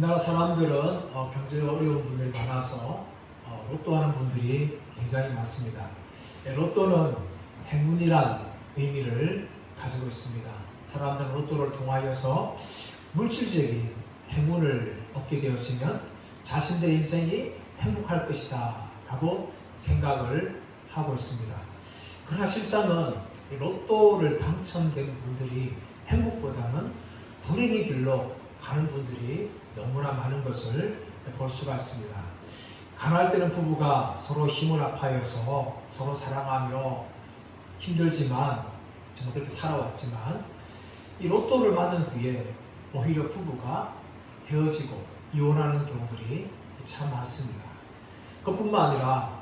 우리나라 사람들은 경제가 어려운 분들이 많아서 로또 하는 분들이 굉장히 많습니다. 로또는 행운이란 의미를 가지고 있습니다. 사람들은 로또를 통하여서 물질적인 행운을 얻게 되어지면 자신들의 인생이 행복할 것이다 라고 생각을 하고 있습니다. 그러나 실상은 로또를 당첨된 분들이 행복보다는 불행의 길로 가는 분들이 너무나 많은 것을 볼 수가 있습니다. 가난할 때는 부부가 서로 힘을 합하여서 서로 사랑하며 힘들지만 정말 그렇게 살아왔지만 이 로또를 맞은 후에 오히려 부부가 헤어지고 이혼하는 경우들이 참 많습니다. 그뿐만 아니라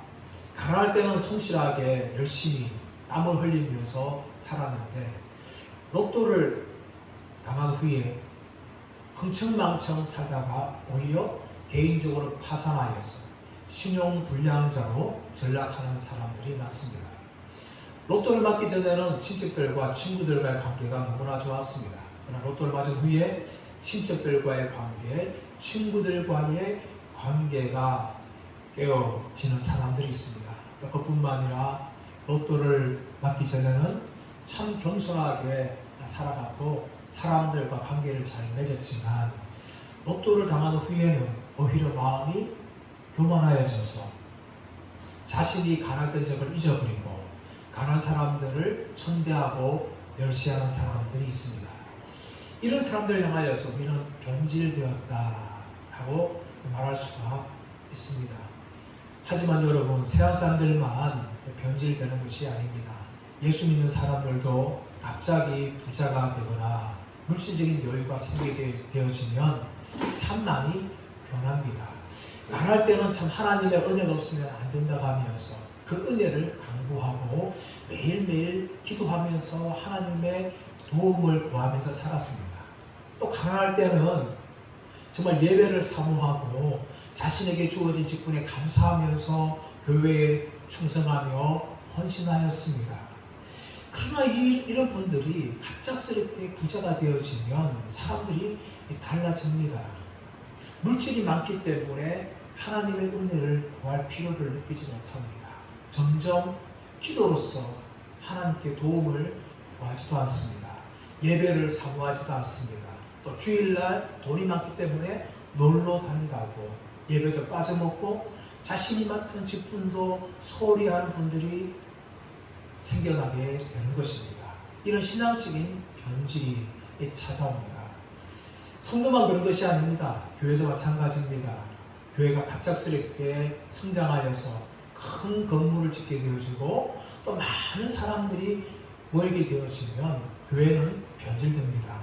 가난할 때는 성실하게 열심히 땀을 흘리면서 살았는데 로또를 당한 후에 흥청망청 살다가 오히려 개인적으로 파산하여서 신용불량자로 전락하는 사람들이 많습니다. 로또를 맞기 전에는 친척들과 친구들과의 관계가 너무나 좋았습니다. 그러나 로또를 맞은 후에 친척들과의 관계, 친구들과의 관계가 깨어지는 사람들이 있습니다. 그뿐만 아니라 로또를 맞기 전에는 참 겸손하게 살아갔고 사람들과 관계를 잘 맺었지만 로또를 당한 후에는 오히려 마음이 교만하여져서 자신이 가난했던 적을 잊어버리고 가난한 사람들을 천대하고 멸시하는 사람들이 있습니다. 이런 사람들을 향하여서 우리는 변질되었다 하고 말할 수가 있습니다. 하지만 여러분, 세상 사람들만 변질되는 것이 아닙니다. 예수 믿는 사람들도 갑자기 부자가 되거나 물질적인 여유가 생기게 되어지면 참 많이 변합니다. 가난할 때는 참 하나님의 은혜가 없으면 안 된다고 하면서 그 은혜를 강구하고 매일매일 기도하면서 하나님의 도움을 구하면서 살았습니다. 또 가난할 때는 정말 예배를 사모하고 자신에게 주어진 직분에 감사하면서 교회에 충성하며 헌신하였습니다. 그러나 이런 분들이 갑작스럽게 부자가 되어지면 사람들이 달라집니다. 물질이 많기 때문에 하나님의 은혜를 구할 필요를 느끼지 못합니다. 점점 기도로서 하나님께 도움을 구하지도 않습니다. 예배를 사모하지도 않습니다. 또 주일날 돈이 많기 때문에 놀러 다닌다고 예배도 빠져먹고 자신이 맡은 직분도 소홀히 하는 분들이 생겨나게 되는 것입니다. 이런 신앙적인 변질이 찾아옵니다. 성도만 그런 것이 아닙니다. 교회도 마찬가지입니다. 교회가 갑작스럽게 성장하여서 큰 건물을 짓게 되어지고 또 많은 사람들이 모이게 되어지면 교회는 변질됩니다.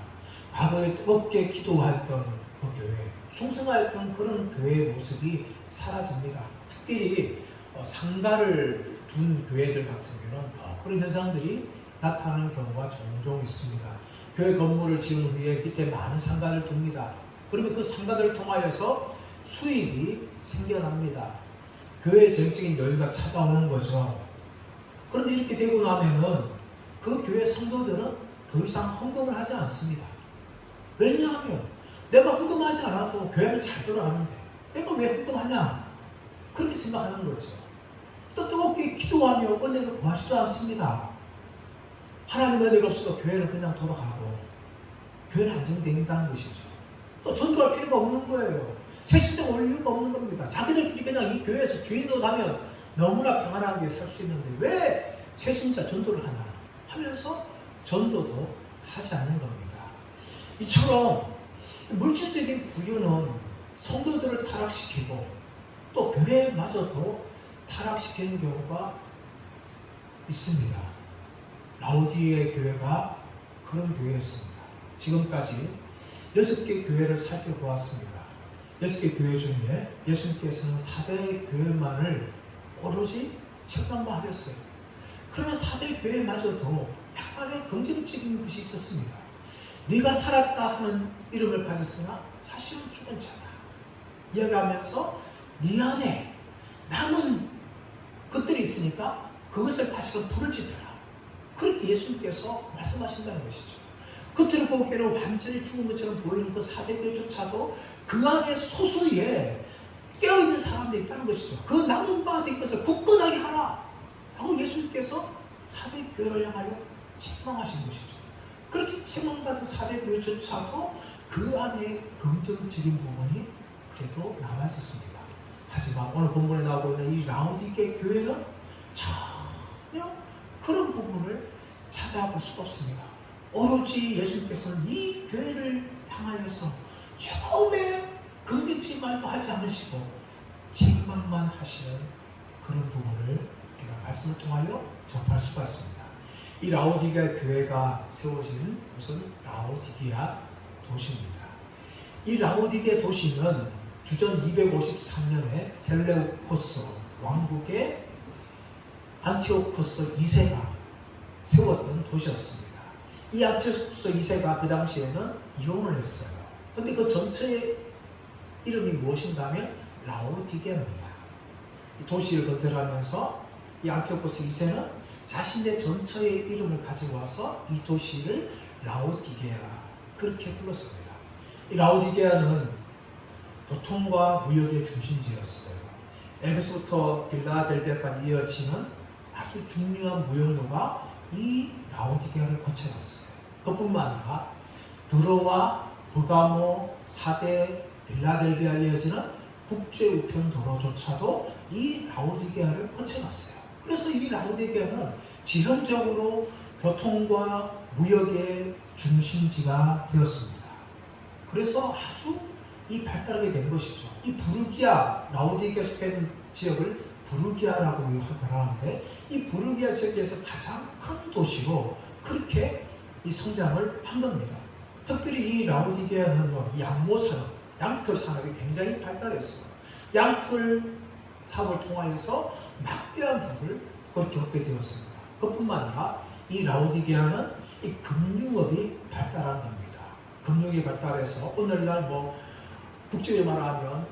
과거에 뜨겁게 기도했던 그 교회, 충성하였던 그런 교회의 모습이 사라집니다. 특별히 상가를 둔 교회들 같은 경우는 더 그런 현상들이 나타나는 경우가 종종 있습니다. 교회 건물을 지은 후에 밑에 많은 상가를 둡니다. 그러면 그 상가들을 통하여서 수입이 생겨납니다. 교회의 정적인 여유가 찾아오는 거죠. 그런데 이렇게 되고 나면은 그 교회 성도들은 더 이상 헌금을 하지 않습니다. 왜냐하면 내가 헌금하지 않아도 교회는 잘 돌아가는데 내가 왜 헌금하냐? 그렇게 생각하는 거죠. 또 뜨겁게 기도하며 은혜를 구하지도 않습니다. 하나님의 은혜가 없어도 교회는 그냥 돌아가고 교회는 안정된다는 것이죠. 또 전도할 필요가 없는 거예요. 새신자 올 이유가 없는 겁니다. 자기들끼리 그냥 이 교회에서 주인으로 가면 너무나 평안하게 살 수 있는데 왜 새신자 전도를 하나 하면서 전도도 하지 않는 겁니다. 이처럼 물질적인 부유는 성도들을 타락시키고 또 교회마저도 타락시키는 경우가 있습니다. 라오디게 교회가 그런 교회였습니다. 지금까지 6개 교회를 살펴보았습니다. 6개 교회 중에 예수님께서는 4대 교회만을 오로지 책망만 하셨어요. 그러면 4대 교회마저도 약간의 긍정적인 것이 있었습니다. 네가 살았다 하는 이름을 가졌으나 사실은 죽은 자다 이야기하면서 네 안에 남은 것들이 있으니까 그것을 다시금 불을 지펴라. 그렇게 예수님께서 말씀하신다는 것이죠. 겉으로 보기에는 완전히 죽은 것처럼 보이는 그 4대 교회조차도 그 안에 소수에 깨어있는 사람들이 있다는 것이죠. 그 남은 바 된 것을 굳건하게 하라 하고 예수님께서 사대 교회를 향하여 책망하신 것이죠. 그렇게 책망받은 사대 교회조차도 그 안에 긍정적인 부분이 그래도 남아있었습니다. 하지만 오늘 본문에 나오고 있는 이 라오디게 교회는 전혀 그런 부분을 찾아볼 수가 없습니다. 오로지 예수님께서는 이 교회를 향하여서 처음에 긍정적인 말도 하지 않으시고 책망만 하시는 그런 부분을 우리가 말씀을 통하여 접할 수가 있습니다. 이 라오디게아 교회가 세워진 곳은 라오디게아 도시입니다. 이 라오디게아 도시는 주전 253년에 셀레우코스 왕국의 안티오코스 2세가 세웠던 도시였습니다. 이 안티오코스 2세가 그 당시에는 이혼을 했어요. 근데 그 전체의 이름이 무엇인가 하면 라오디게아입니다. 이 도시를 건설하면서 이 안티오코스 2세는 자신의 전처의 이름을 가지고 와서 이 도시를 라오디게아 그렇게 불렀습니다. 이 라오디게아는 교통과 무역의 중심지였어요. 에베소부터 빌라델비아까지 이어지는 아주 중요한 무역로가 이 라오디게아를 거쳐갔어요. 그뿐만 아니라 드로와 버가모, 사대, 빌라델비아에 이어지는 국제우편 도로조차도 이 라오디게아를 거쳐갔어요. 그래서 이 라오디게아는 지형적으로 교통과 무역의 중심지가 되었습니다. 그래서 아주 이 발달하게 된 것이죠. 이 부르기아, 라오디게아 속한 지역을 부르기아라고 말하는데 이 부르기아 지역에서 가장 큰 도시로 그렇게 이 성장을 한 겁니다. 특별히 이 라오디게아는 양모 산업, 양털 산업이 굉장히 발달했어요. 양털 사업을 통하여서 막대한 부를 그렇게 얻게 되었습니다. 그뿐만 아니라 이 라오디게아는 이 금융업이 발달한 겁니다. 금융이 발달해서 오늘날 국제로 말하면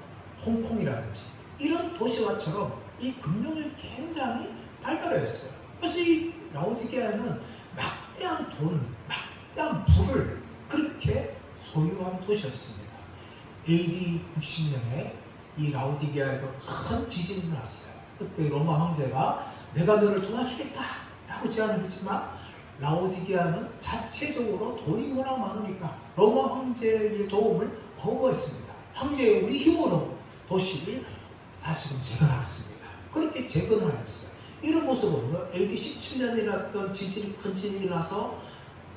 홍콩이라든지 이런 도시와처럼 이 금융이 굉장히 발달했어요. 그래서 이 라오디게아는 막대한 돈, 막대한 부를 그렇게 소유한 도시였습니다. AD 60년에 이 라오디게아에서 큰 지진이 났어요. 그때 로마 황제가 내가 너를 도와주겠다 라고 제안을 했지만 라오디게아는 자체적으로 돈이 워낙 많으니까 로마 황제의 도움을 거부했습니다. 황제의 우리 힘으로 도시를 다시금 재건하겠습니다. 그렇게 재건하였어요. 이런 모습으로 AD 17년에 일어났던 큰 지진이 나서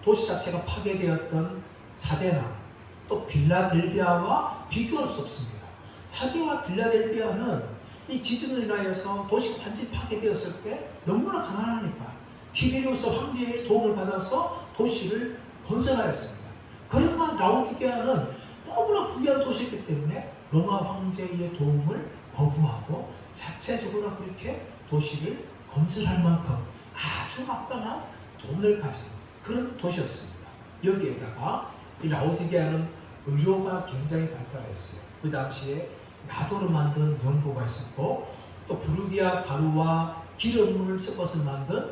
도시 자체가 파괴되었던 사데나 또 빌라델비아와 비교할 수 없습니다. 사데와 빌라델비아는 이 지진으로 인하여서 도시가 완전히 파괴되었을 때 너무나 가난하니까 티베리우스 황제의 도움을 받아서 도시를 건설하였습니다. 그러나 라오디게아는 너무나 부유한 도시이기 때문에 로마 황제의 도움을 거부하고 자체적으로 그렇게 도시를 건설할 만큼 아주 막강한 돈을 가진 그런 도시였습니다. 여기에다가 이 라오디게아는 의료가 굉장히 발달했어요. 그 당시에 나도를 만든 연고가 있었고 또 부르기아 가루와 기름을 섞어서 만든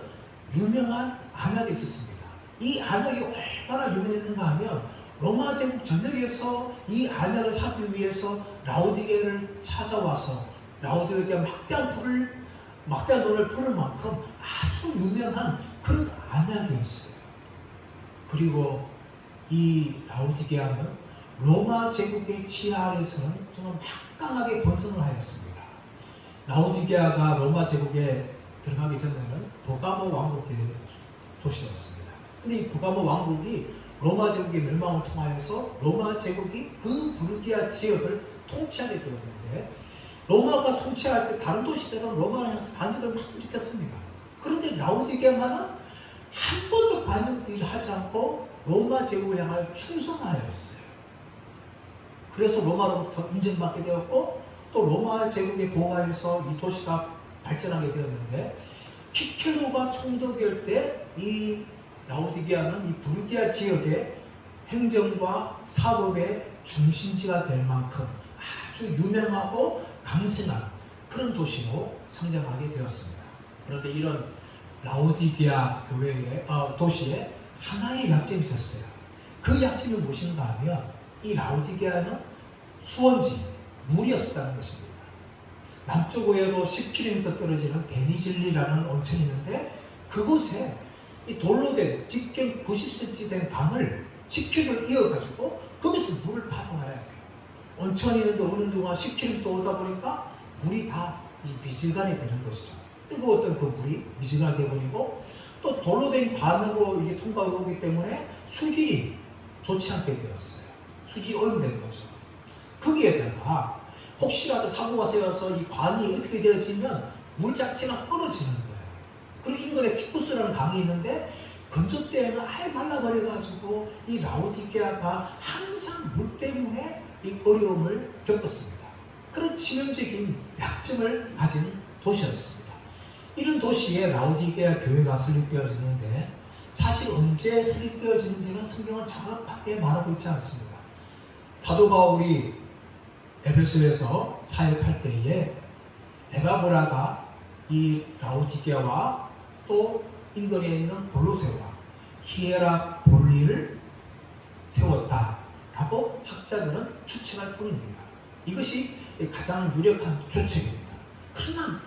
유명한 안약이 있었습니다. 이 안약이 얼마나 유명했는가 하면 로마 제국 전역에서 이 안약을 사기 위해서 라오디게아를 찾아와서 라오디게아 막대한 돈을 부를 만큼 아주 유명한 그런 안약이었어요. 그리고 이 라오디게아는 로마 제국의 치하 아래에서는 정말 막강하게 번성을 하였습니다. 라오디게아가 로마 제국에 들어가기 전에는 버가모 왕국의 도시였습니다. 근데 이 버가모 왕국이 로마 제국의 멸망을 통하여서 로마 제국이 그 부르기아 지역을 통치하게 되었는데 로마가 통치할 때 다른 도시들은 로마를 향해서 반역을 막 일으켰습니다. 그런데 라오디게아만은 한 번도 반역을 하지 않고 로마 제국을 향하여 충성하였어요. 그래서 로마로부터 인정받게 되었고 또 로마 제국의 보호하에서 이 도시가 발전하게 되었는데 키케로가 총독일 때 이 라오디게아는 이 부르기아 지역의 행정과 사법의 중심지가 될 만큼 아주 유명하고 강성한 그런 도시로 성장하게 되었습니다. 그런데 이런 라오디게아 도시에 하나의 약점이 있었어요. 그 약점이 무엇인가 하면 이 라오디게아는 수원지, 물이 없었다는 것입니다. 남쪽으로 10km 떨어지는 데니즐리라는 온천이 있는데 그곳에 이 돌로 된 직경 90cm 된 강을 10km를 이어가지고 거기서 물을 받아와야 돼요. 온천이 있는데 오는 동안 10km 오다 보니까 물이 다 미지근이 되는 것이죠. 뜨거웠던 그 물이 미지근이 되어버리고 또 돌로 된 관으로 이게 통과하기 때문에 수질이 좋지 않게 되었어요. 수질이 오염된 거죠. 거기에다가 혹시라도 사고가 세워서 이 관이 어떻게 되어지면 물 자체가 끊어지는 거예요. 그리고 인근에 티쿠스라는 강이 있는데 건조 때는 아예 말라버려가지고 이 라오디게아가 항상 물 때문에 이 어려움을 겪었습니다. 그런 치명적인 약점을 가진 도시였습니다. 이런 도시에 라오디게아 교회가 설립되어지는데 사실 언제 설립되어지는지는 성경은 정확하게 말하고 있지 않습니다. 사도 바울이 에베소에서 사역할 때에 에바브라가 이 라오디게아와 또 인근에 있는 골로새와 히에라볼리를 세웠다라고 학자들은 추측할 뿐입니다. 이것이 가장 유력한 추측입니다. 그러나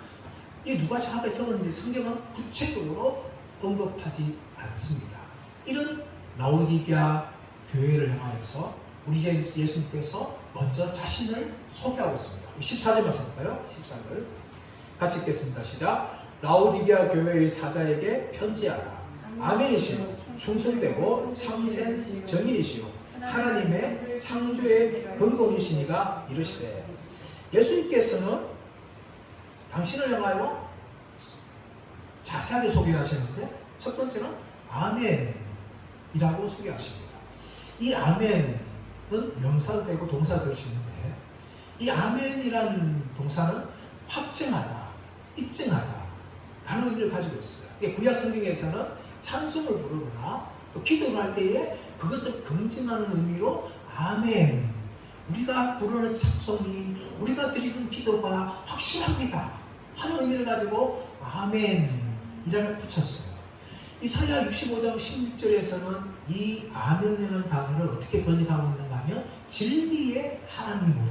이 누가 정확하게 세웠는지 성경은 구체적으로 언급하지 않습니다. 이런 라오디게아 교회를 향하여서 우리 예수님께서 먼저 자신을 소개하고 있습니다. 14절 말씀 볼까요? 14절 같이 읽겠습니다. 시작. 라오디게아 교회의 사자에게 편지하라. 아멘이시오. 충성되고 참된 정인이시오. 하나님의 창조의 근본이시니가 이르시되. 예수님께서는 당신을 향하여 자세하게 소개하시는데 첫 번째는 아멘이라고 소개하십니다. 이 아멘은 명사도 되고 동사도 될 수 있는데 이 아멘이라는 동사는 확증하다, 입증하다 라는 의미를 가지고 있어요. 구약 성경에서는 찬송을 부르거나 또 기도를 할 때에 그것을 검증하는 의미로 아멘, 우리가 부르는 찬송이, 우리가 드리는 기도가 확실합니다 하는 의미를 가지고 아멘이라는 붙였어요. 이사야 65장 16절에서는 이 아멘이라는 단어를 어떻게 번역하고 있는가 하면 진리의 하나님으로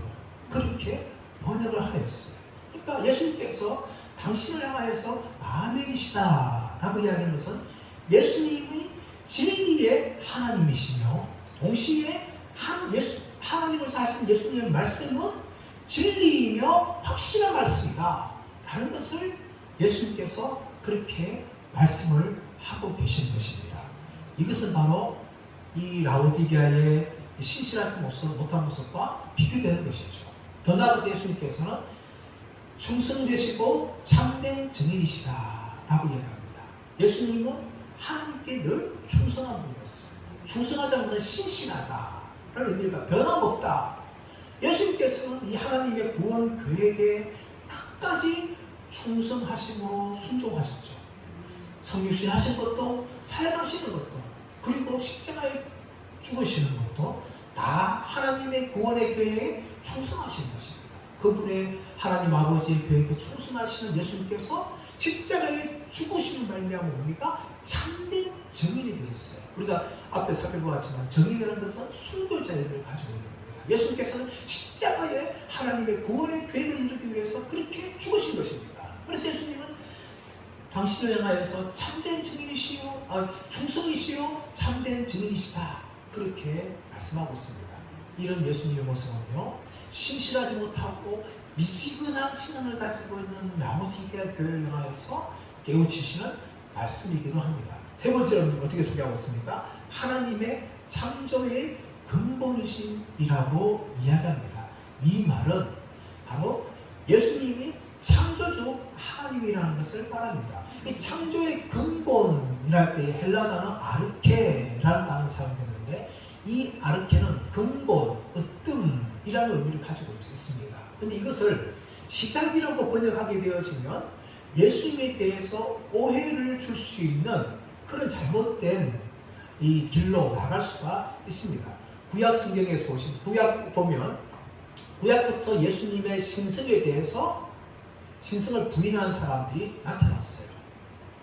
그렇게 번역을 하였어요. 그러니까 예수님께서 당신을 향하여서 아멘이시다 라고 이야기하는 것은 예수님이 진리의 하나님이시며 동시에 하나님을 사신 예수님의 말씀은 진리이며 확실한 말씀이다 라는 것을 예수님께서 그렇게 말씀을 하고 계신 것입니다. 이것은 바로 이 라오디게아의 신실하지 못한 모습과 비교되는 것이죠. 더 나아가서 예수님께서는 충성되시고 참된 증인이시다 라고 이야기합니다. 예수님은 하나님께 늘 충성한 분이었어요. 충성하다는 것은 신실하다 라는 의미가 변함없다. 예수님께서는 이 하나님의 구원 계획에 끝까지 충성하심으로 순종하셨죠. 성육신 하신 것도 사역하시는 것도 그리고 십자가에 죽으시는 것도 다 하나님의 구원의 계획에 충성하시는 것입니다. 그분의 하나님 아버지의 계획에 충성하시는 예수님께서 십자가에 죽으시는 말미암아 뭡니까? 참된 증인이 되셨어요. 우리가 앞에 살펴보았지만 증인이라는 것은 순교자의 의미를 가지고 있는 겁니다. 예수님께서는 십자가에 하나님의 구원의 계획을 이루기 위해서 그렇게 죽으신 것입니다. 그래서 예수님은 당신을 향하여서 참된 증인이시오, 충성이시오, 참된 증인이시다 그렇게 말씀하고 있습니다. 이런 예수님의 모습은요, 신실하지 못하고 미지근한 신앙을 가지고 있는 라오디게아 교회를 향하여서 깨우치시는 말씀이기도 합니다. 세 번째는 어떻게 소개하고 있습니까? 하나님의 창조의 근본이신이라고 이야기합니다. 이 말은 바로 예수님이 창조주 하나님이라는 것을 말합니다. 이 창조의 근본이랄 때 헬라 단어 아르케라는 단어를 사용했는데 이 아르케는 근본, 으뜸이라는 의미를 가지고 있습니다. 그런데 이것을 시작이라고 번역하게 되어지면 예수님에 대해서 오해를 줄 수 있는 그런 잘못된 이 길로 나갈 수가 있습니다. 구약 성경에서 구약 보면 구약부터 예수님의 신성에 대해서 신성을 부인하는 사람들이 나타났어요.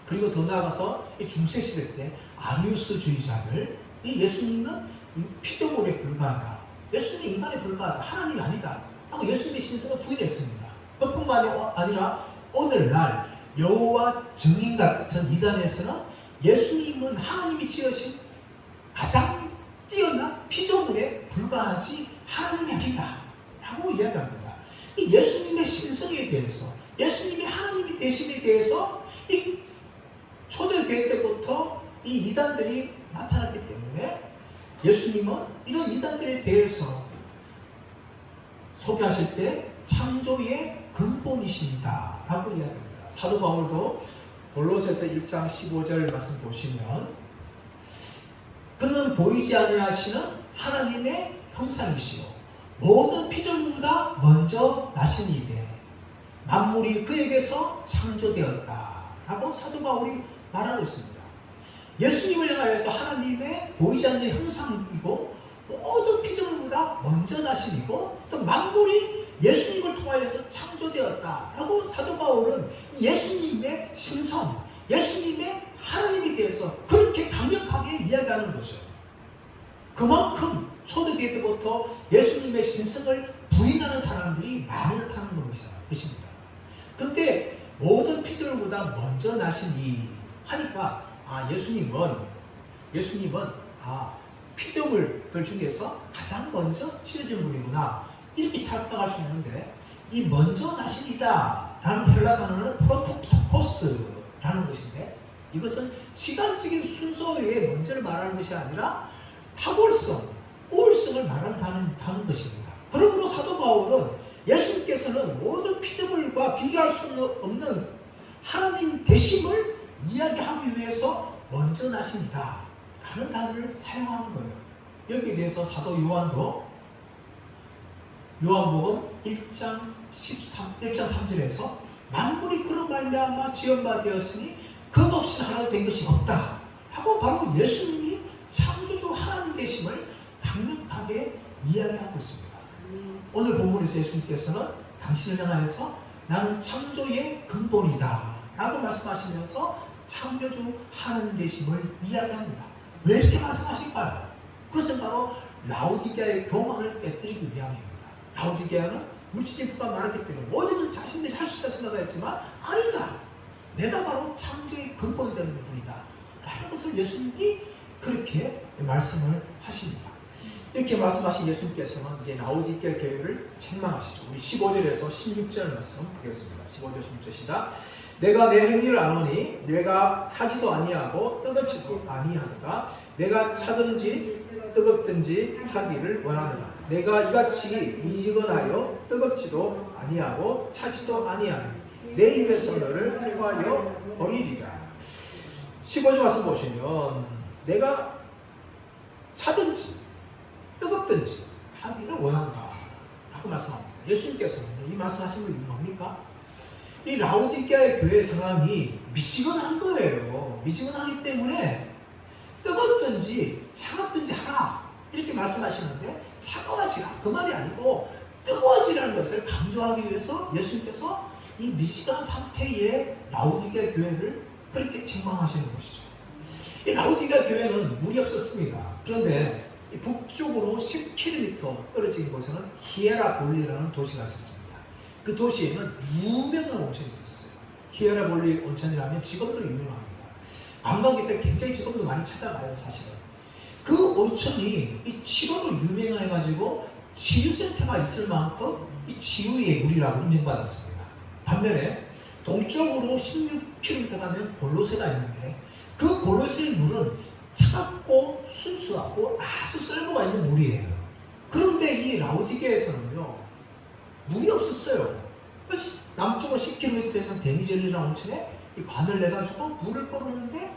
그리고 더 나아가서 이 중세시대 때 아리우스주의자들 이 예수님은 피조물에 불과하다, 예수님이 인간에 불과하다. 하나님이 아니다. 하고 예수님의 신성을 부인했습니다. 그뿐만 아니라 오늘날 여호와 증인 같은 이단에서는 예수님은 하나님이 지으신 가장 뛰어난 피조물에 불과하지 하나님이 아니다 라고 이야기합니다. 이 예수님의 신성에 대해서, 예수님이 하나님이 되심에 대해서 이 초대교회 때부터 이 이단들이 나타났기 때문에 예수님은 이런 이단들에 대해서 소개하실 때 창조의 근본이십니다 라고 이야기합니다. 사도 바울도 골로새서 1장 15절 말씀 보시면 그는 보이지 아니하시는 하나님의 형상이시요 모든 피조물보다 먼저 나신 이되 만물이 그에게서 창조되었다 라고 사도 바울이 말하고 있습니다. 예수님을 향하여서 하나님의 보이지 않는 형상이고 모든 피조물보다 먼저 나신 이고 또 만물이 예수님을 통하여서 창조되었다 라고 사도 바울은 예수님의 신성, 예수님의 하나님에 대해서 그렇게 강력하게 이야기하는 거죠. 그만큼 초대교회 때부터 예수님의 신성을 부인하는 사람들이 많이 나타나는 것입니다. 그런데 모든 피조물보다 먼저 나신 이 하니까 예수님은 피조물들 중에서 가장 먼저 지어진 분이구나 이렇게 착각할 수 있는데 이 먼저 나신 이다 라는 헬라 단어는 프로토토코스라는 것인데 이것은 시간적인 순서의 먼저를 말하는 것이 아니라 탁월성, 우월성을 말하는 것입니다. 그러므로 사도 바울은 예수님께서는 모든 피조물과 비교할 수 없는 하나님 되심을 이야기하기 위해서 먼저 나신이다 라는 단어를 사용하는 거예요. 여기에 대해서 사도 요한도 요한복음 1장 3절에서 만물이 그로 말미암아 지은 바 되었으니 그 없이 하나도 된 것이 없다 하고 바로 예수님이 창조주 하나님 되심을 강력하게 이야기하고 있습니다. 오늘 본문에서 예수님께서는 당신을 향하여서 나는 창조의 근본이다 라고 말씀하시면서 창조주 하나님 되심을 이야기합니다. 왜 이렇게 말씀하실까요? 그것은 바로 라오디게아의 교만을 깨뜨리기 위함입니다. 라오디게아는 물질주의가 많았기 때문에 모든 것을 자신들이 할 수 있다 생각했지만 아니다. 내가 바로 창조의 근본이 되는 분이다 라는 것을 예수님이 그렇게 말씀을 하십니다. 이렇게 말씀하신 예수님께서는 이제 라오디게아 교회를 책망하시죠. 우리 15절에서 16절 말씀 보겠습니다. 15절 16절 시작. 내가 내 행위를 아노니 내가 사지도 아니하고 뜨겁지도 아니하도다. 내가 차든지 뜨겁든지 하기를 원하노라. 내가 이같이 미지근하여 뜨겁지도 아니하고 차지도 아니하니 내 입에서 너를 해하여 버리리라. 15절 말씀 보시면 내가 차든지 뜨겁든지 하기를 원한다 라고 말씀합니다. 예수님께서는 이 말씀하신 게 뭡니까? 이 라오디게아의 교회 상황이 미지근한 거예요. 미지근하기 때문에 뜨겁든지 차갑든지 하라 이렇게 말씀하시는데 차가워지라 그 말이 아니고 뜨거워지라는 것을 강조하기 위해서 예수님께서 이 미지근한 상태의 라오디게아 교회를 그렇게 책망하시는 것이죠. 이 라오디게아 교회는 물이 없었습니다. 그런데 북쪽으로 10km 떨어진 곳에는 히에라볼리라는 도시가 있었습니다. 그 도시에는 유명한 온천이 있었어요. 히에라볼리 온천이라면 지금도 유명합니다. 관광객들 굉장히 지금도 많이 찾아가요, 사실은. 그 온천이 이 치료로 유명해가지고 치유센터가 있을 만큼 이 치유의 물이라고 인정받았습니다. 반면에 동쪽으로 16km 가면 골로새가 있는데 그 골로새의 물은 차갑고 순수하고 아주 썰도가 있는 물이에요. 그런데 이 라오디게아에서는요 물이 없었어요. 그래서 남쪽으로 10km 있는 데니젤리라는 온천에 이 관을 내가지고 물을 뿌리는데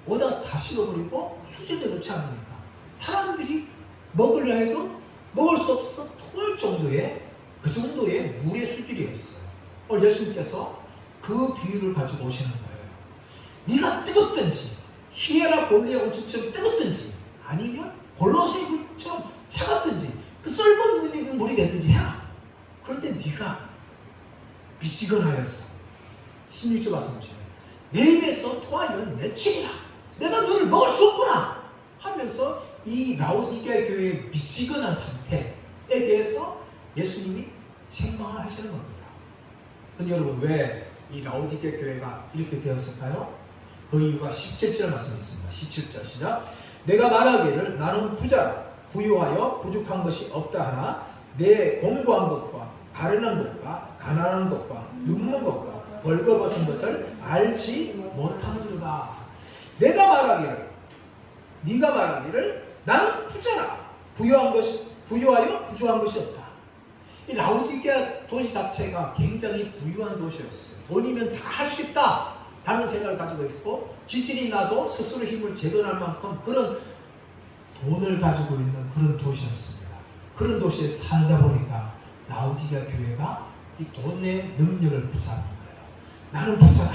오다 다 식어버리고 수질도 좋지 않으니까 사람들이 먹으려 해도 먹을 수 없어서 토할 정도의 그 정도의 물의 수질이었어요. 오늘 예수님께서 그 비유를 가지고 오시는 거예요. 네가 뜨겁든지 히에라볼리아 온천처럼 뜨겁든지 아니면 골로새 물처럼 차갑든지 그 썰먹는 물이 되든지 해라. 그런데 네가 미지근하였어. 16절 말씀하시면 내 입에서 토하면 내 침이라. 내가 너를 먹을 수 없구나 하면서 이 라오디게아 교회의 미지근한 상태 대해서 예수님이 책망을 하시는 겁니다. 근데 여러분, 왜 이 라오디게 교회가 이렇게 되었을까요? 그 이유가 17절 말씀이 있습니다. 17절 시작. 내가 말하기를 나는 부자라 부유하여 부족한 것이 없다 하나 내 공부한 것과 가련한 것과 가난한 것과 눈먼 것과 벌거벗은 것을 알지 못하는도다. 내가 말하기를 네가 말하기를 나는 부자라 부유하여 부족한 것이 없다. 이 라오디게아 도시 자체가 굉장히 부유한 도시였어요. 돈이면 다 할 수 있다 라는 생각을 가지고 있고 지질이 나도 스스로 힘을 재건할 만큼 그런 돈을 가지고 있는 그런 도시였습니다. 그런 도시에 살다 보니까 라오디게아 교회가 이 돈의 능력을 붙잡은 거예요. 나는 부자다.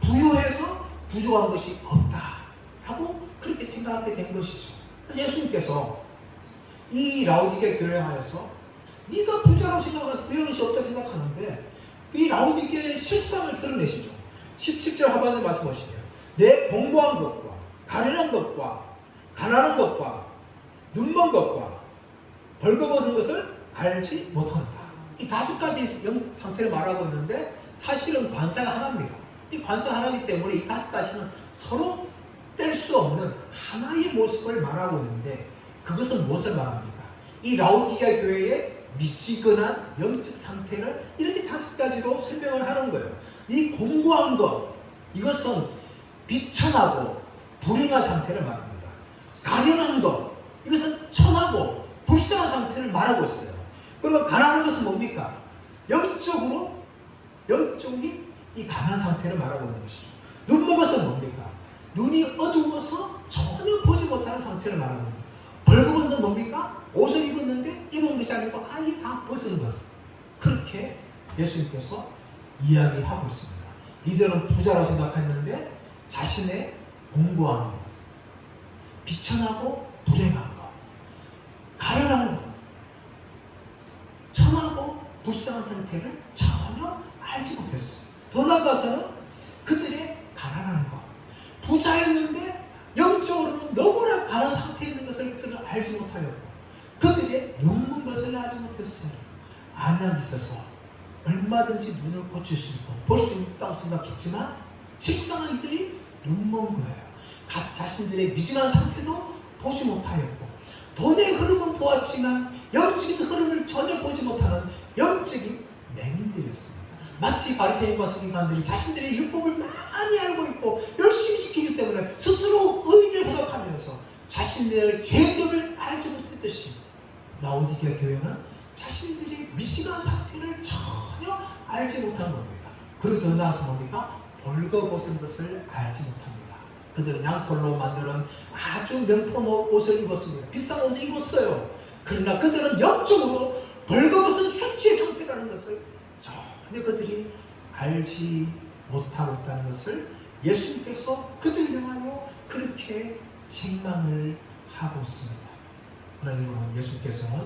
부유해서 부족한 것이 없다. 하고 그렇게 생각하게 된 것이죠. 그래서 예수님께서 이 라오디게아 교회를 향해서 네가 부자라고 생각하면 부유한 것이 없다 생각하는데 이 라오디게아의 실상을 드러내시죠. 17절 하반절 말씀 보시면 내 공부한 것과 가련한 것과 가난한 것과 눈먼 것과 벌거벗은 것을 알지 못한다. 이 5가지 상태를 말하고 있는데 사실은 관사가 하나입니다. 이 관사가 하나이기 때문에 이 5가지는 서로 뗄 수 없는 하나의 모습을 말하고 있는데 그것은 무엇을 말합니까? 이 라오디게아 교회의 미지근한 영적 상태를 이렇게 5가지로 설명을 하는 거예요. 이 공고한 것, 이것은 비천하고 불행한 상태를 말합니다. 가련한 것, 이것은 천하고 불쌍한 상태를 말하고 있어요. 그리고 가난한 것은 뭡니까? 영적인 이 가난한 상태를 말하고 있는 것이죠. 눈먼 것은 뭡니까? 눈이 어두워서 전혀 보지 못하는 상태를 말하고 있는 거예요. 벌거벗은 건 뭡니까? 옷을 입었는데 입은 것이 아니고 아예 다 벗은 것을. 그렇게 예수님께서 이야기하고 있습니다. 이들은 부자라고 생각했는데 자신의 공고한 것, 비천하고 불행한 것, 가련한 것, 천하고 불쌍한 상태를 전혀 알지 못했어요. 더 나아가서는 그들의 가난한 것, 부자였는데 영적으로는 너무나 가난한 상태에 있는 것을 그들은 알지 못하였고 그들의 눈먼 것을 알지 못했어요. 안약이 있어서 얼마든지 눈을 고칠 수 있고 볼 수 있다고 생각했지만 실상은 이들이 눈먼 거예요. 자신들의 미진한 상태도 보지 못하였고 돈의 흐름은 보았지만 영적인 흐름을 전혀 보지 못하는 영적인 맹인들이었습니다. 마치 바리새인과 서기관들이 자신들의 율법을 많이 알고 있고 열심히 지키기 때문에 스스로 의인을 생각하면서 자신들의 죄들을 알지 못했듯이 라오디게아 교회는 자신들의 미지근한 상태를 전혀 알지 못한 겁니다. 그리고 더 나아가서 뭡니까? 벌거벗은 것을 알지 못합니다. 그들은 양털로 만드는 아주 명품 옷을 입었습니다. 비싼 옷을 입었어요. 그러나 그들은 영적으로 벌거벗은 수치의 상태라는 것을 전혀 그들이 알지 못하고 있다는 것을 예수님께서 그들을 향하여 그렇게 책망을 하고 있습니다. 그러나 여러분, 예수님께서는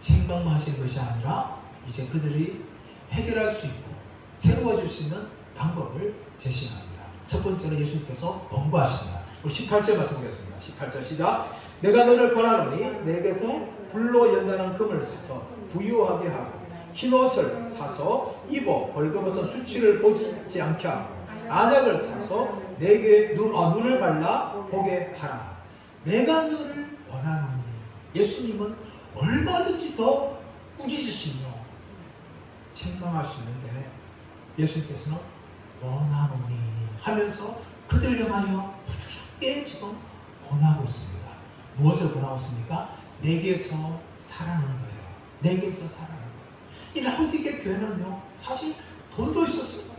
책망만 하시는 것이 아니라 이제 그들이 해결할 수 있고 새로워질 수 있는 방법을 제시합니다. 첫 번째는 예수님께서 권고하십니다. 우리 18절 말씀 보겠습니다. 18절 시작. 내가 너를 권하노니 내게서 불로 연단한 금을 사서 부유하게 하고 흰옷을 사서 입어 벌거벗은 수치를 보지 않게 하고 안약을 사서 내게 눈을 발라 보게 하라. 내가 너를 원하노니. 예수님은 얼마든지 더 꾸짖으시며 책망할 수 있는데 예수님께서는 원하노니 하면서 그들을 향하여 부드럽게 지금 권하고 있습니다. 무엇을 권하고 있습니까? 내게서 살아는 거예요. 내게서 살아는 거예요. 이 라오디게아 교회는요, 사실 돈도 있었어요.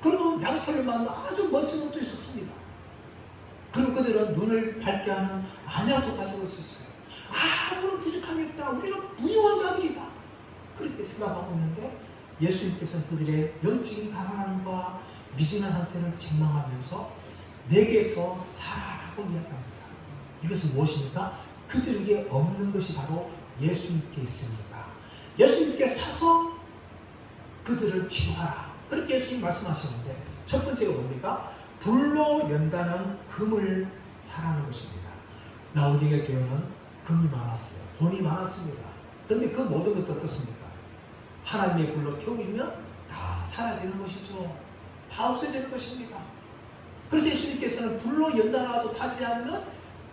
그리고 양털을 만든 아주 멋진 옷도 있었습니다. 그리고 그들은 눈을 밝게 하는 안약도 가지고 있었어요. 아무런 부족함이 없다. 우리는 부유한 자들이다. 그렇게 생각하고 있는데 예수님께서는 그들의 영적인 가난함과 미진한 상태를 책망하면서 내게서 살아라고 이야기합니다. 이것은 무엇입니까? 그들에게 없는 것이 바로 예수님께 있으니까 예수님께 사서 그들을 치유하라. 그렇게 예수님 말씀하시는데 첫 번째가 뭡니까? 불로 연단한 금을 사라는 것입니다. 라오디게아 교회는 금이 많았어요. 돈이 많았습니다. 그런데 그 모든 것도 어떻습니까? 하나님의 불로 태우면 다 사라지는 것이죠. 다 없어지는 것입니다. 그래서 예수님께서는 불로 연단하도 타지 않는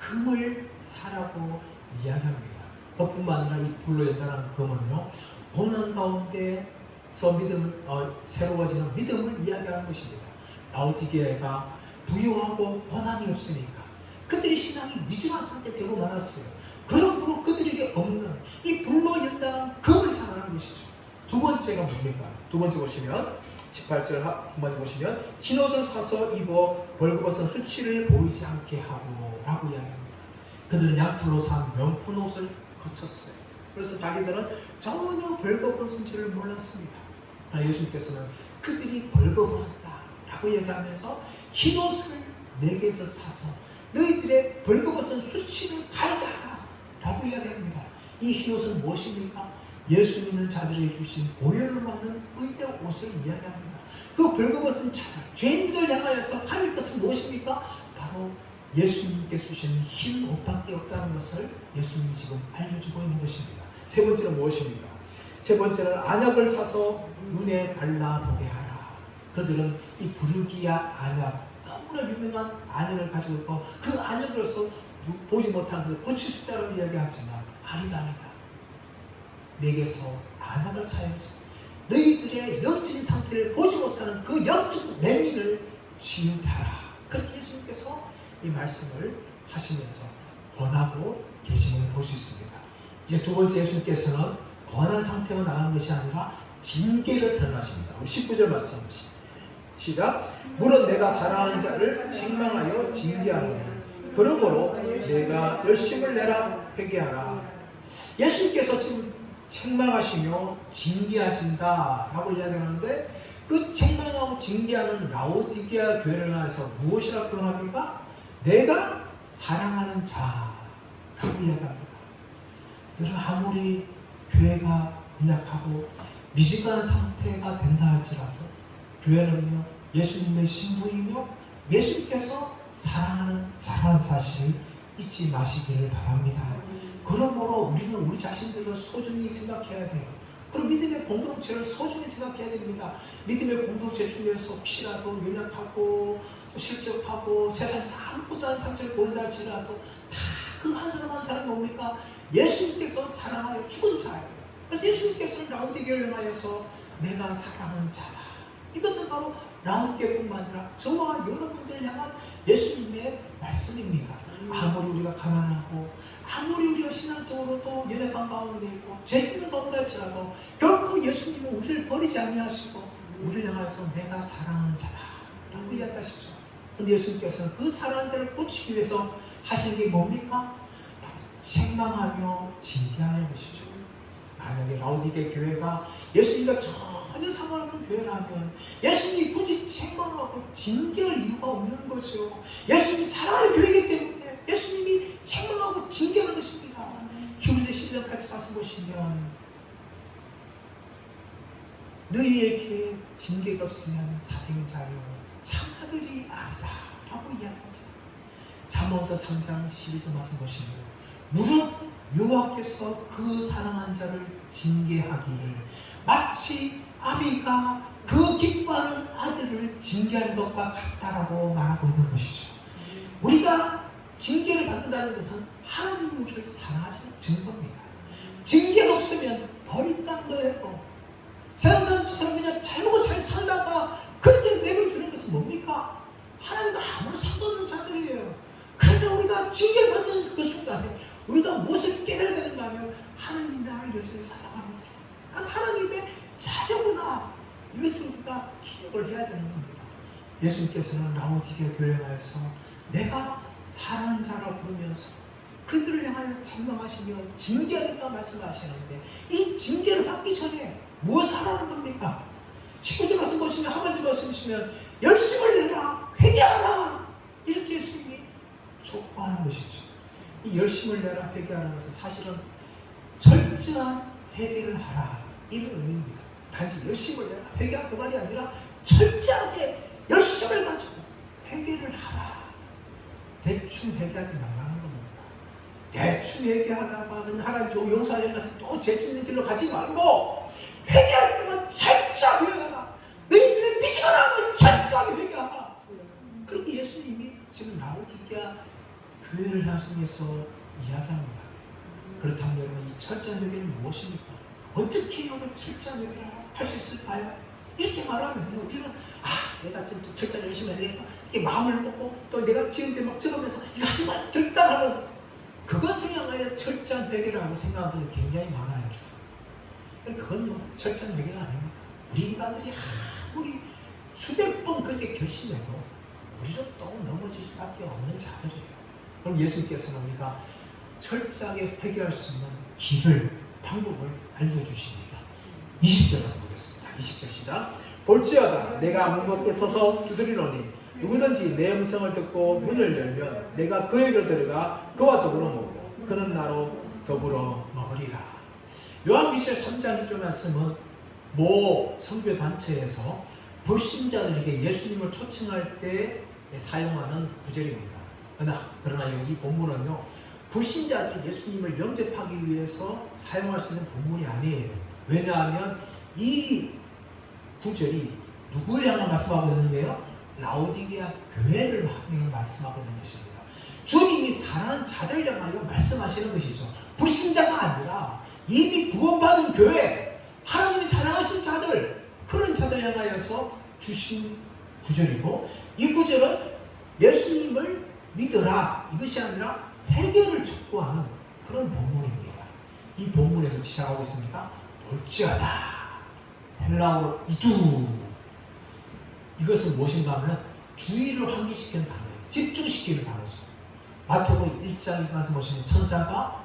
금을 사라고 이야기합니다. 그뿐만 아니라 이 불로 연단하는 금은요, 고난 가운데서 새로워지는 믿음을 이야기하는 것입니다. 라오디게아가 부유하고 고난이 없으니까 그들의 신앙이 미지한 상태 되고 말았어요. 그러므로 그들에게 없는 이 불로 연단한 금을 사라는 것이죠. 두 번째가 뭡니까? 두 번째 보시면 18절 후반에 보시면 흰옷을 사서 입어 벌거벗은 수치를 보이지 않게 하고 라고 이야기합니다. 그들은 양털로 산 명품 옷을 거쳤어요. 그래서 자기들은 전혀 벌거벗은 줄을 몰랐습니다. 예수님께서는 그들이 벌거벗었다 라고 얘기하면서 흰옷을 내게서 사서 너희들의 벌거벗은 수치를 가르라 라고 이야기합니다. 이 흰옷은 무엇입니까? 예수 믿는 자들에게 주신 보혈을 받는 의의 옷을 이야기합니다. 그 벌거벗은 자들, 죄인들 향하여서 가릴 것은 무엇입니까? 바로 예수님께 주신 흰 옷밖에 없다는 것을 예수님이 지금 알려주고 있는 것입니다. 세 번째는 무엇입니까? 세 번째는 안약을 사서 눈에 발라보게 하라. 그들은 이 부르기아 안약, 너무나 유명한 안약을 가지고 있고 그 안약으로서 보지 못한 것을 고칠 수 있다고 이야기하지만 아니다. 내게서 안약을 사여서 너희들의 영적인 상태를 보지 못하는 그 영적 맹인을 치유게 하라. 그렇게 예수님께서 이 말씀을 하시면서 권하고 계심을 볼 수 있습니다. 이제 두 번째 예수님께서는 권한 상태가 나간 것이 아니라 징계를 선언하십니다. 19절 말씀 시작. 물론 내가 사랑하는 자를 책망하여 징계하노니 그러므로 내가 열심을 내라 회개하라. 예수님께서 지금 책망하시며 징계하신다 라고 이야기하는데 그 책망하고 징계하는 라오디게아 교회를 향해서 무엇이라고 표현합니까? 내가 사랑하는 자라고 이야기합니다. 여러분 아무리 교회가 연약하고 미진한 상태가 된다 할지라도 교회는요 예수님의 신부이며 예수님께서 사랑하는 자라는 사실을 잊지 마시기를 바랍니다. 그러므로 우리는 우리 자신들을 소중히 생각해야 돼요. 그리고 믿음의 공동체를 소중히 생각해야 됩니다. 믿음의 공동체 중에서 혹시라도 연약하고 실족하고 세상에서 아무것도 안 상처를 보인다 할지라도 다 그 한 사람 한 사람이 뭡니까? 예수님께서 사랑하여 죽은 자예요. 그래서 예수님께서는 라오디게아를 향하여서 내가 사랑하는 자다. 이것은 바로 라오디게아뿐만 아니라 저와 여러분들을 향한 예수님의 말씀입니다. 아무리 우리가 가난하고 아무리 우리가 신앙적으로도 연약한 가운데 있고 죄짓는 가운데 할지라도 결코 예수님은 우리를 버리지 아니하시고 우리를 향해서 내가 사랑하는 자다 라고 이야기하시죠. 근데 예수님께서는 그 사랑하는 자를 고치기 위해서 하시는 게 뭡니까? 책망하며 징계하는 것이죠. 만약에 라오디게아 교회가 예수님과 전혀 상관없는 교회라면 예수님이 굳이 책망하고 징계할 이유가 없는 거죠. 예수님이 사랑하는 교회이기 때문에 예수님이 책망하고 징계하는 것입니다. 히브리서 11장 8절 말씀 보시면 너희에게 징계가 없으면 사생자요 참아들이 아니다 라고 이야기합니다. 잠언서 3장 12절 말씀 보시면 무릇 여호와께서 그 사랑한 자를 징계하기를 마치 아비가 그 기뻐하는 아들을 징계하는 것과 같다라고 말하고 있는 것이죠. 우리가 징계를 받는다는 것은 하나님 우리를 사랑하시는 증거입니다. 징계가 없으면 버린다는 거예요. 세상 사람처럼 그냥 잘 먹고 잘 살다가 그렇게 내버려두는 것은 뭡니까? 하나님과 아무런 상관없는 자들이에요. 그러나 우리가 징계를 받는 그 순간에 우리가 무엇을 깨달아야 되는가 하면 하나님이 나를 여전히 사랑하는구나. 난 하나님의 자녀구나. 이것을 우리가 기억을 해야 되는 겁니다. 예수님께서는 라오디게아 교회에 와서 내가 사랑하는 자라 부르면서 그들을 향하여 책망하시며 징계하겠다 말씀하시는데 이 징계를 받기 전에 무엇을 하라는 겁니까? 19절 말씀 보시면 하반절 말씀 보시면 열심을 내라 회개하라 이렇게 예수님이 촉구하는 것이죠. 이 열심을 내라 회개하는 것은 사실은 철저한 회개를 하라 이런 의미입니다. 단지 열심을 내라 회개하라 그 말이 아니라 철저하게 열심을 가지고 회개를 하라. 대충 회개하지 말라는 겁니다. 대충 회개하다가 그냥 하나님 좀 용서하려고 또 죄짓는 길로 가지 말고 회개할 때는 철저하게 회개하라. 너희들의 미지근함을 철저하게 회개하라. 그렇게 예수님이 지금 라오디게아 교회를 향해서 이야기합니다. 그렇다면 여러분, 이 철저한 회개는 무엇입니까? 어떻게 여러분 철저한 회개를 할 수 있을까요? 이렇게 말하면 우리는 내가 좀 철저히 열심히 해야 되겠다 이렇게 마음을 먹고 또 내가 지금 막 적으면서 이거 하지만 결단하는 그것 생각하여 철저한 회개라고 생각하는 분이 굉장히 많아요. 그건요 철저한 회개가 아닙니다. 우리 인간들이 아무리 수백 번 그렇게 결심해도 우리는 또 넘어질 수밖에 없는 자들이에요. 그럼 예수님께서는 우리가 철저하게 회개할 수 있는 길을, 방법을 알려주십니다. 20절 말씀 보겠습니다. 20절 시작. 볼지어다 내가 문밖에 서서 두드리노니 누구든지 내 음성을 듣고 문을 열면 내가 그에게로 들어가 그와 더불어 먹고 그는 나로 더불어 먹으리라. 요한계시록 3장 1절 말씀은 모 선교단체에서 불신자들에게 예수님을 초청할 때 사용하는 구절입니다. 그러나 이 본문은요 불신자들 예수님을 영접하기 위해서 사용할 수 있는 본문이 아니에요. 왜냐하면 이 구절이 누구를 향해 말씀하고 있는데요? 라오디게아 교회를 향해 말씀하고 있는 것입니다. 주님이 사랑하는 자들 향하여 말씀하시는 것이죠. 불신자가 아니라 이미 구원받은 교회, 하나님이 사랑하신 자들, 그런 자들 향하여서 주신 구절이고, 이 구절은 예수님을 믿으라 이것이 아니라 회개를 촉구하는 그런 본문입니다. 이 본문에서 시작하고 있습니까? 볼지어다 헬라어로 이두. 이것은 무엇인가 하면 주의를 환기시키는 단어예요. 집중시키는 단어죠. 마태복음 1장 말씀 보시면 천사가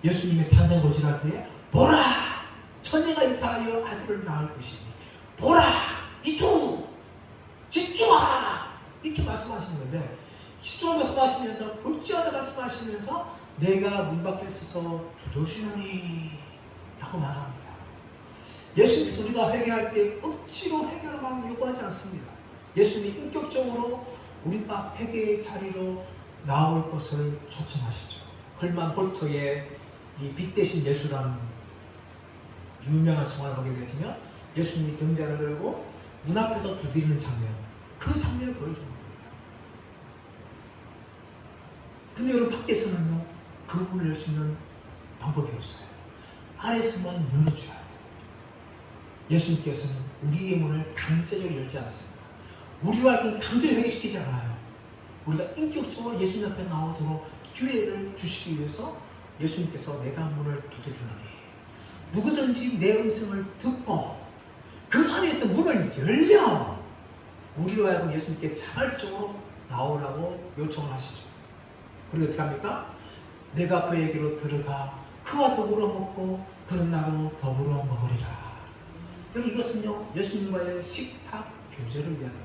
예수님의 탄생 고지할 때에 보라 처녀가 잉태하여 아들을 낳을 것이니 보라 이두 집중하라 이렇게 말씀하시는 건데, 집중을 말씀하시면서 볼지어다 말씀하시면서 내가 문 밖에 서서 두드리노니 라고 말합니다. 예수님께서 우리가 회개할 때 억지로 회개를 막 요구하지 않습니다. 예수님이 인격적으로 우리가 회개의 자리로 나올 것을 초청하시죠. 헐만 홀터의 이 빛 대신 예수라는 유명한 성화를 보게 되면 예수님이 등잔을 들고 문 앞에서 두드리는 장면, 그 장면을 보여주는 겁니다. 근데 여러분 밖에서는요 그 문을 열 수 있는 방법이 없어요. 안에서만 열어줘야 돼요. 예수님께서는 우리의 문을 강제적으로 열지 않습니다. 우리와 강제로 회개시키지 않아요. 우리가 인격적으로 예수님 앞에 나오도록 기회를 주시기 위해서 예수님께서 내가 문을 두드리노니 누구든지 내 음성을 듣고 그 안에서 문을 열면 우리로 하여금 예수님께 자발적으로 나오라고 요청을 하시죠. 그리고 어떻게 합니까? 내가 그에게로 들어가 그와 더불어 먹고 그는 나로 더불어 먹으리라. 그럼 이것은요 예수님과의 식탁 교제를 이야기합니다.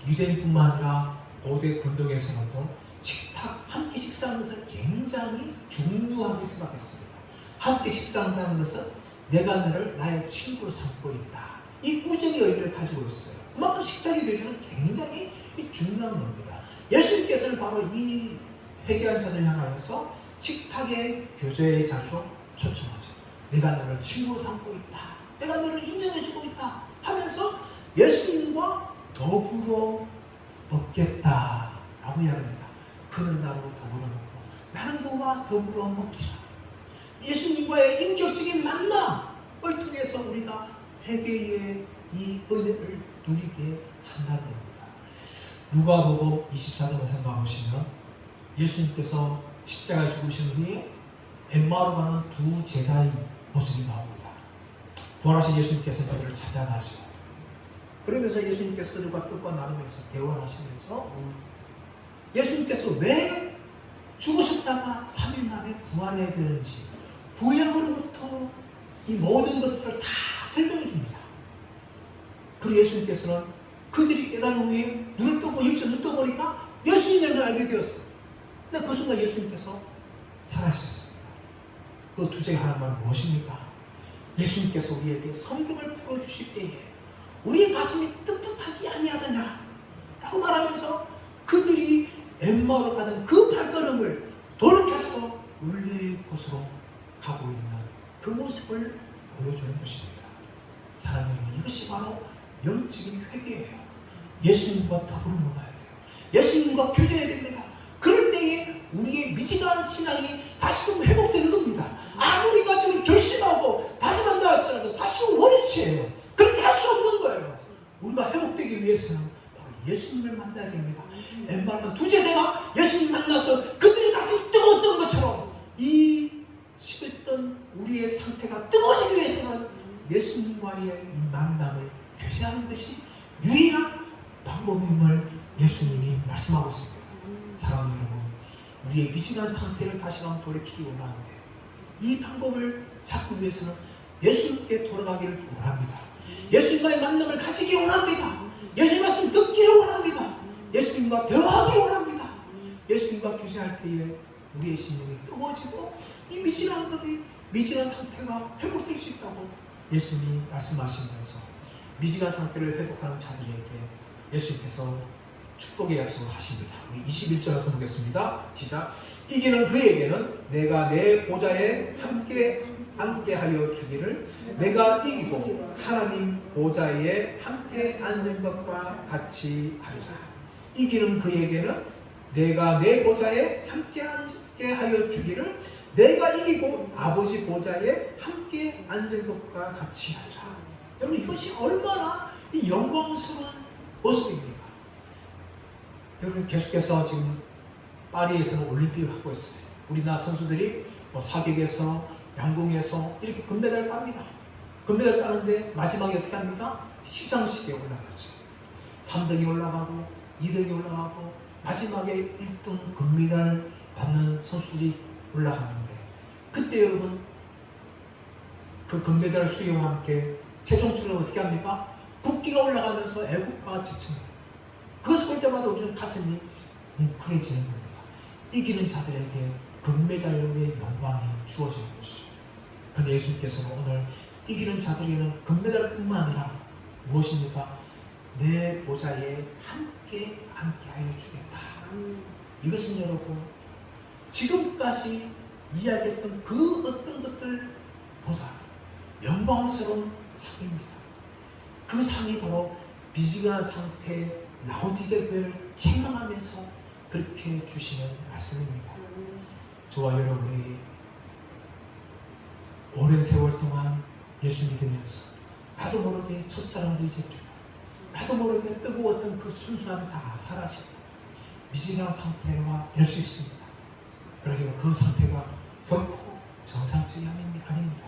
유대인뿐만 아니라 고대 근동에서도 식탁 함께 식사하는 것을 굉장히 중요하게 생각했습니다. 함께 식사한다는 것은 내가 너를 나의 친구로 삼고 있다. 이 우정의 의미를 가지고 있어요. 그만큼 식탁의 교제는 굉장히 중요한 겁니다. 예수님께서는 바로 이 회개한 자들 향하여서 식탁의 교제의 자리로 초청하죠. 내가 너를 친구로 삼고 있다. 내가 너를 인정해주고 있다 하면서 예수님과 더불어 먹겠다라고 이야기합니다. 그는 나로 더불어 먹고 나는 그와 더불어 먹으리라. 예수님과의 인격적인 만남을 통해서 우리가 회개의 이 은혜를 누리게 한다는 겁니다. 누가복음 24장 말씀 보시면 예수님께서 십자가에 죽으신 후에 엠마오로 가는 두 제자의 모습이 나옵니다. 부활하신 예수님께서 그들을 찾아가죠. 그러면서 예수님께서 그들과 뜻과 나누면서 대화를 하시면서 예수님께서 왜 죽으셨다가 3일 만에 부활해야 되는지 구약으로부터 이 모든 것들을 다 설명해 줍니다. 그리고 예수님께서는 그들이 깨달은 후에 눈을 뜨고 눈 떠보니까 예수님을 알게 되었어요. 근데 그 순간 예수님께서 살아주셨습니다. 그 두 제가 하는 말은 무엇입니까? 예수님께서 우리에게 성경을 풀어주실 때에 우리의 가슴이 뜨뜻하지 아니하더냐 라고 말하면서 그들이 엠마오로 가던 그 발걸음을 돌이켜서 원래의 곳으로 가고 있는 그 모습을 보여주는 것입니다. 사랑하는 여러분, 이것이 바로 영적인 회개예요. 예수님과 더불어 먹어야 돼요. 예수님과 교제해야 됩니다. 그럴 때에 우리의 미지근한 신앙이 다시금 회복되는 겁니다. 아무리 가지고 결심하고 다짐한다 할지라도 다시금 원위치예요. 그렇게 할 수 없는 거예요. 우리가 회복되기 위해서는 바로 예수님을 만나야 됩니다. 엠마는 두 제자가 예수님 만나서 그들이 가슴이 뜨거웠던 것처럼 이 식었던 우리의 상태가 뜨거워지기 위해서는 예수님과의 이 만남을 교제하는 것이 유일한 방법임을 예수님이 말씀하고 있습니다. 사랑하는 여러분, 우리의 미지근한 상태를 다시 한번 돌이키기 원하는데 이 방법을 찾기 위해서는 예수님께 돌아가기를 원합니다. 예수님과의 만남을 가지기 원합니다. 예수님 말씀 듣기를 원합니다. 예수님과 대화하기를 원합니다. 예수님과 교제할 때에 우리의 심령이 뜨거워지고 이 미지근한 법이 미지근한 상태가 회복될 수 있다고 예수님이 말씀하시면서 미지근한 상태를 회복하는 자들에게 예수님께서 축복의 약속을 하십니다. 우리 21절에서 보겠습니다. 시작. 이기는 그에게는 내가 내 보좌에 함께 하여 주기를 내가 이기고 하나님 보좌에 함께 앉은 것과 같이 하리라. 이기는 그에게는 내가 내 보좌에 함께 하여 주기를 내가 이기고 아버지 보좌에 함께 앉은 것과 같이 하리라. 여러분, 이것이 얼마나 영광스러운 모습입니까? 여러분, 계속해서 지금 파리에서는 올림픽을 하고 있어요. 우리나라 선수들이 사격에서 양궁에서 이렇게 금메달을 땁니다. 금메달 따는데 마지막에 어떻게 합니까? 시상식에 올라가죠. 3등이 올라가고 2등이 올라가고 마지막에 1등 금메달 받는 선수들이 올라가는데 그때 여러분 그 금메달 수여와 함께 최종적으로 어떻게 합니까? 국기가 올라가면서 애국가가 지칩니다. 그것을 볼 때마다 우리는 가슴이 뭉클해지는 겁니다. 이기는 자들에게 금메달의 영광이 주어지는 것이죠. 그런데 예수님께서는 오늘 이기는 자들에게는 금메달뿐만 아니라 무엇입니까? 내 보좌에 함께 하여 주겠다. 이것은 여러분 지금까지 이야기했던 그 어떤 것들보다 영광스러운 상입니다. 그 상이 바로 미지근한 상태의 라오디게 교회를 책망하면서 그렇게 주시는 말씀입니다. 저와 여러분이 오랜 세월 동안 예수 믿으면서 나도 모르게 첫사랑도 잊었고 나도 모르게 뜨거웠던 그 순수함이 다 사라지고 미지근한 상태가 될 수 있습니다. 그러기에 그 상태가 결코 정상적이 아닙니다.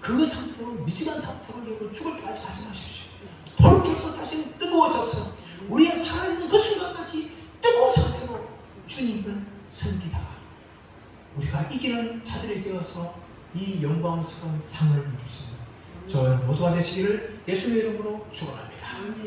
그 상태로 미지근한 상태로 여러분 죽을 때까지 가지 마십시오. 돌이켜서 다시 뜨거워져서 우리의 살아있는 그 순간까지 뜨거운 상태로 주님을 섬기다가 우리가 이기는 자들이 되어서 이 영광스러운 상을 누릴 수 있는 저희 모두가 되시기를 예수님의 이름으로 축원합니다.